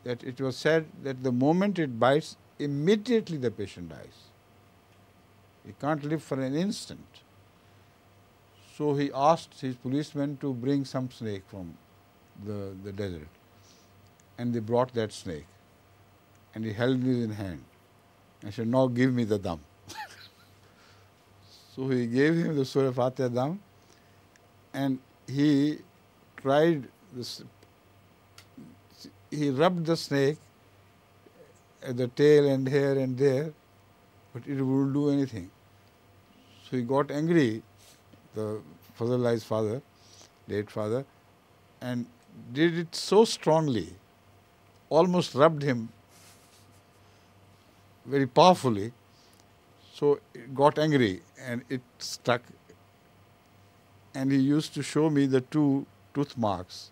that it was said that the moment it bites, immediately the patient dies. He can't live for an instant. So he asked his policemen to bring some snake from the desert. And they brought that snake. And he held it in hand. And said, now give me the dam. So he gave him the Surah Fatiha dam. And he tried this. He rubbed the snake at the tail and here and there, but it wouldn't do anything. So he got angry, the Fazlai's father, late father, and did it so strongly, almost rubbed him very powerfully. So it got angry and it stuck. And he used to show me the 2 tooth marks.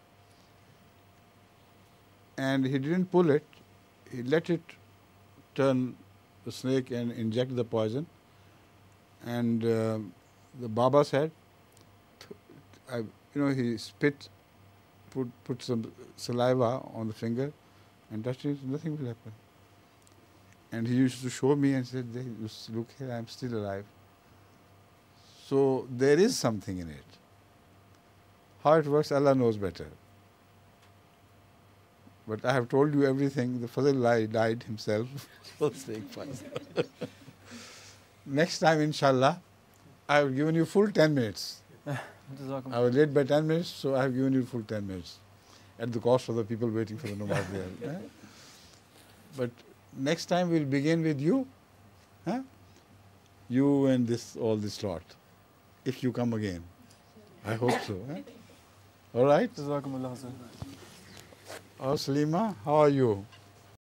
And he didn't pull it, he let it turn the snake and inject the poison. And the Baba said, he spit, put some saliva on the finger and touched it, nothing will happen. And he used to show me and said, look here, I'm still alive. So there is something in it. How it works, Allah knows better. But I have told you everything. The Fazl died himself. next time, inshallah, I have given you full 10 minutes. I was late by 10 minutes, so I have given you full 10 minutes at the cost of the people waiting for the namaz there. But next time we'll begin with you. You and all this lot, if you come again. I hope so. All right? Oh, Salima, how are you?